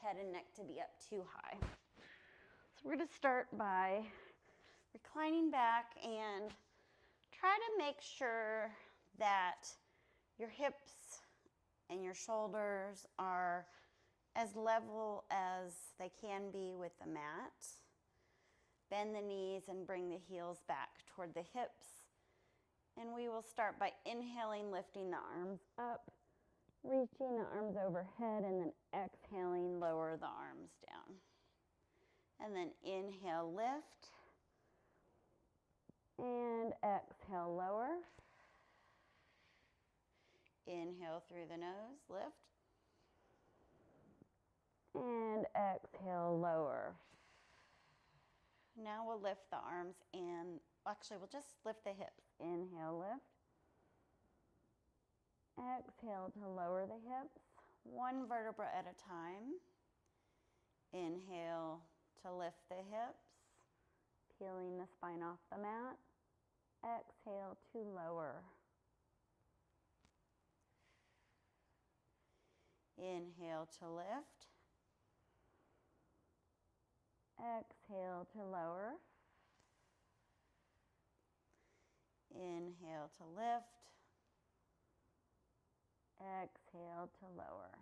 head and neck to be up too high. So we're going to start by reclining back and try to make sure that your hips and your shoulders are as level as they can be with the mat. Bend the knees and bring the heels back toward the hips. And we will start by inhaling, lifting the arms up, reaching the arms overhead, and then exhaling, lower the arms down. And then inhale, lift, and exhale, lower. Inhale through the nose, lift, and exhale, lower. Now we'll lift the arms and actually we'll just lift the hips. Inhale, lift. Exhale to lower the hips, one vertebra at a time. Inhale to lift the hips, peeling the spine off the mat. Exhale to lower. Inhale to lift. Exhale to lower. Inhale to lift. Exhale to lower.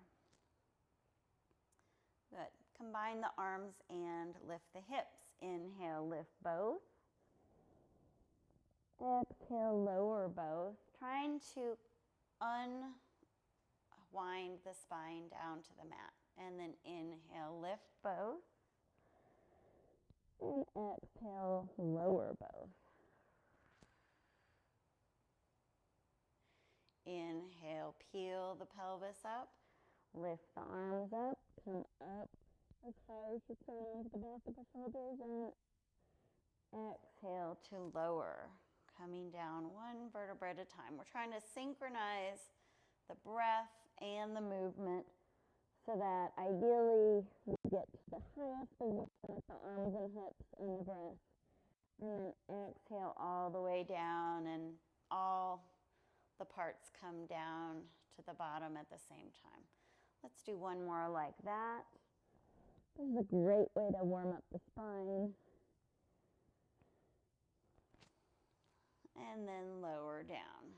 Good. Combine the arms and lift the hips. Inhale, lift both. Exhale, lower both. Trying to unwind the spine down to the mat. And then inhale, lift both. And exhale, lower both. Inhale, peel the pelvis up. Lift the arms up, come up as high as you can over the back of the shoulders, and exhale to lower, coming down one vertebra at a time. We're trying to synchronize the breath and the movement so that ideally we get to the highest position with the arms and hips and the breath. And then exhale all the way down and all the parts come down to the bottom at the same time. Let's do one more like that. This is a great way to warm up the spine. And then lower down.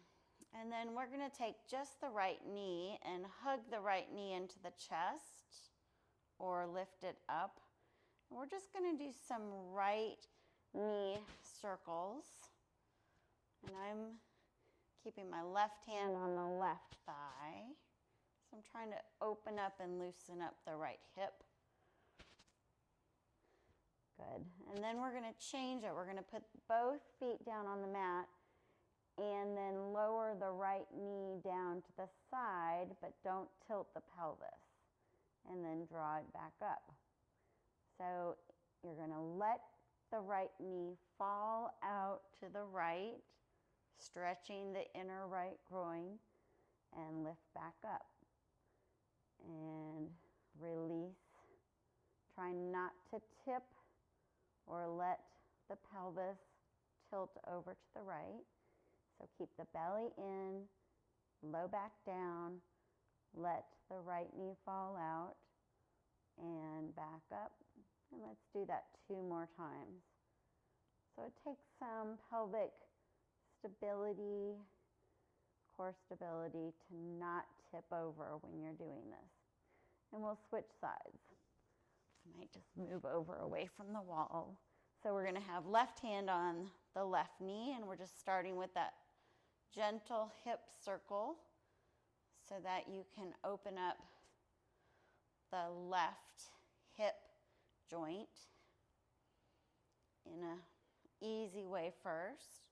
And then we're going to take just the right knee and hug the right knee into the chest or lift it up. And we're just going to do some right knee circles. And I'm keeping my left hand on the left thigh. So I'm trying to open up and loosen up the right hip. Good. And then we're going to change it. We're going to put both feet down on the mat and then lower the right knee down to the side, but don't tilt the pelvis. And then draw it back up. So you're going to let the right knee fall out to the right, stretching the inner right groin, and lift back up. And release. Try not to tip or let the pelvis tilt over to the right. So keep the belly in, low back down, let the right knee fall out, and back up. And let's do that 2 more times. So it takes some pelvic stability, core stability to not tip over when you're doing this. And we'll switch sides. I might just move over away from the wall. So we're going to have left hand on the left knee, and we're just starting with that gentle hip circle so that you can open up the left hip joint in an easy way first.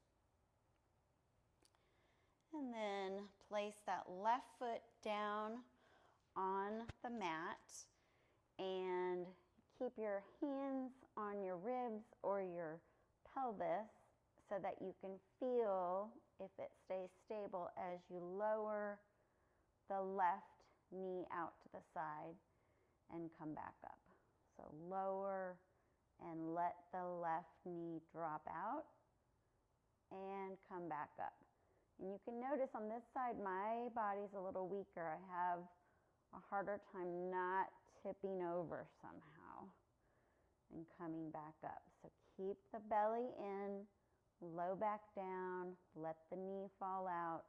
And then place that left foot down on the mat and keep your hands on your ribs or your pelvis so that you can feel if it stays stable as you lower the left knee out to the side and come back up. So lower and let the left knee drop out and come back up. And you can notice on this side, my body's a little weaker. I have a harder time not tipping over somehow and coming back up. So keep the belly in, low back down, let the knee fall out,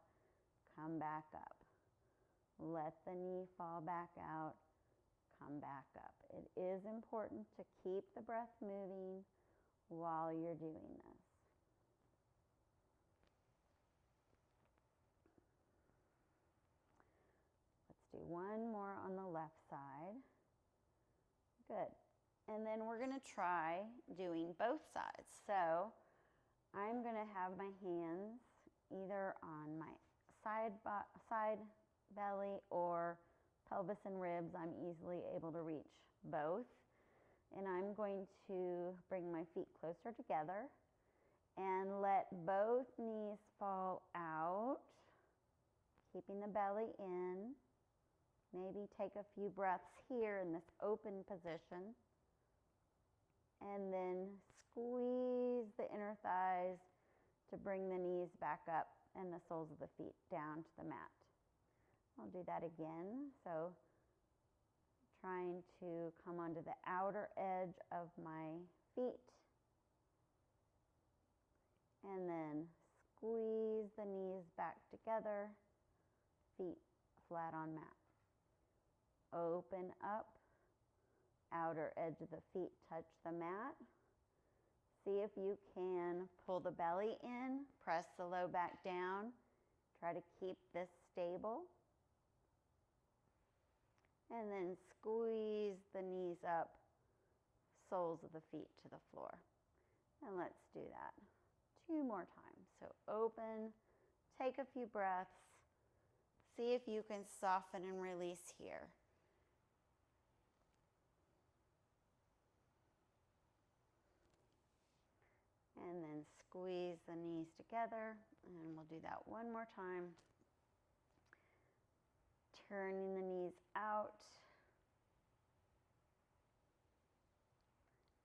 come back up. Let the knee fall back out, come back up. It is important to keep the breath moving while you're doing this. Let's do one more on the left side. Good. And then we're going to try doing both sides. So I'm going to have my hands either on my side belly or pelvis and ribs. I'm easily able to reach both. And I'm going to bring my feet closer together and let both knees fall out, keeping the belly in. Maybe take a few breaths here in this open position. And then squeeze the inner thighs to bring the knees back up and the soles of the feet down to the mat. I'll do that again. So trying to come onto the outer edge of my feet. And then squeeze the knees back together, feet flat on mat. Open up, outer edge of the feet touch the mat. See if you can pull the belly in, press the low back down. Try to keep this stable. And then squeeze the knees up, soles of the feet to the floor. And let's do that 2 more times. So open, take a few breaths. See if you can soften and release here. And then squeeze the knees together, and we'll do that one more time. Turning the knees out,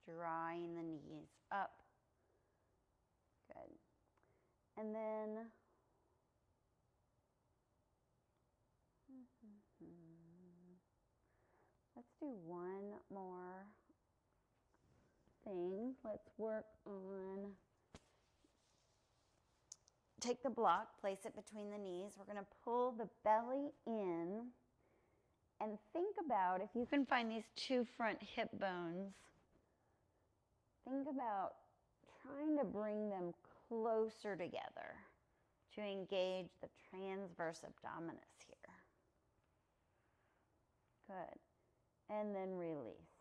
drawing the knees up. Good. And then let's do one more thing. Let's work on, take the block, place it between the knees. We're going to pull the belly in and think about, if you can find these 2 front hip bones, think about trying to bring them closer together to engage the transverse abdominis here. Good. And then release.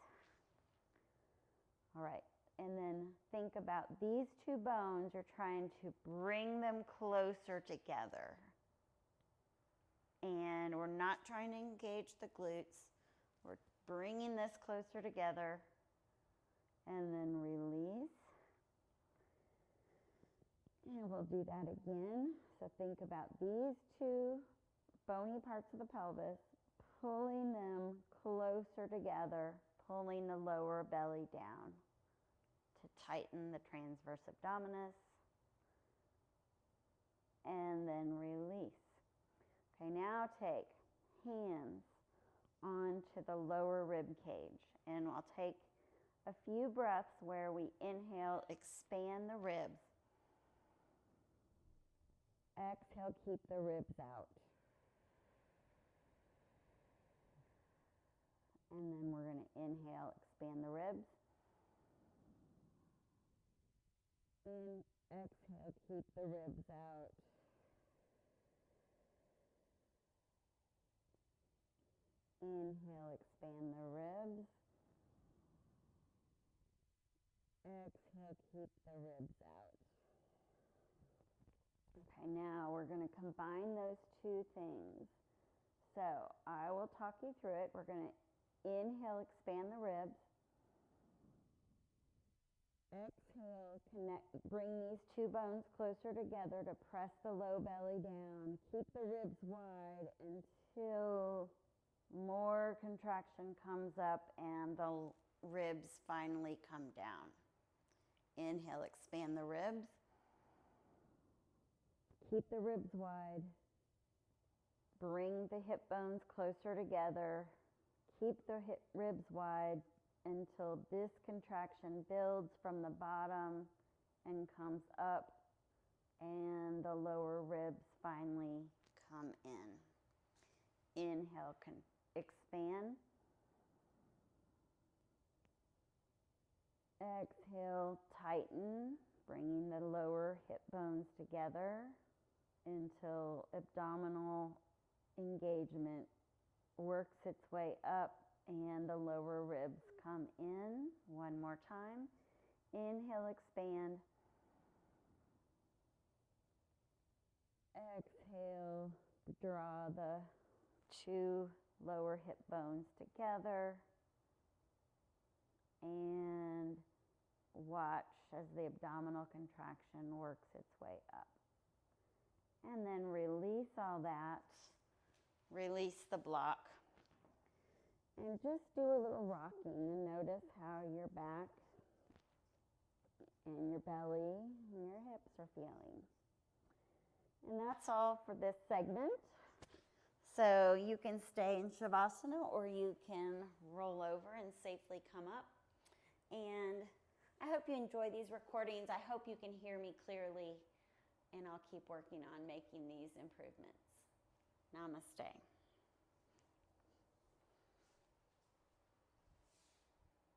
All right. And then think about these 2 bones. You're trying to bring them closer together. And we're not trying to engage the glutes. We're bringing this closer together. And then release. And we'll do that again. So think about these 2 bony parts of the pelvis, pulling them closer together, pulling the lower belly down to tighten the transverse abdominis. And then release. Okay, now take hands onto the lower rib cage. And I'll take a few breaths where we inhale, expand the ribs. Exhale, keep the ribs out. And then we're going to inhale, expand the ribs. In, exhale, keep the ribs out. Inhale, expand the ribs. Exhale, keep the ribs out. Okay, now we're going to combine those 2 things. So I will talk you through it. We're going to inhale, expand the ribs. Exhale, bring these 2 bones closer together to press the low belly down. Keep the ribs wide until more contraction comes up and the ribs finally come down. Inhale, expand the ribs. Keep the ribs wide. Bring the hip bones closer together. Keep the hip ribs wide until this contraction builds from the bottom and comes up, and the lower ribs finally come in. Inhale, expand. Exhale, tighten, bringing the lower hip bones together until abdominal engagement works its way up and the lower ribs come in. One more time. Inhale, expand. Exhale, draw the two lower hip bones together and watch as the abdominal contraction works its way up. And then release all that. Release the block. And just do a little rocking and notice how your back and your belly and your hips are feeling. And that's all for this segment. So you can stay in Shavasana or you can roll over and safely come up. And I hope you enjoy these recordings. I hope you can hear me clearly, and I'll keep working on making these improvements. Namaste.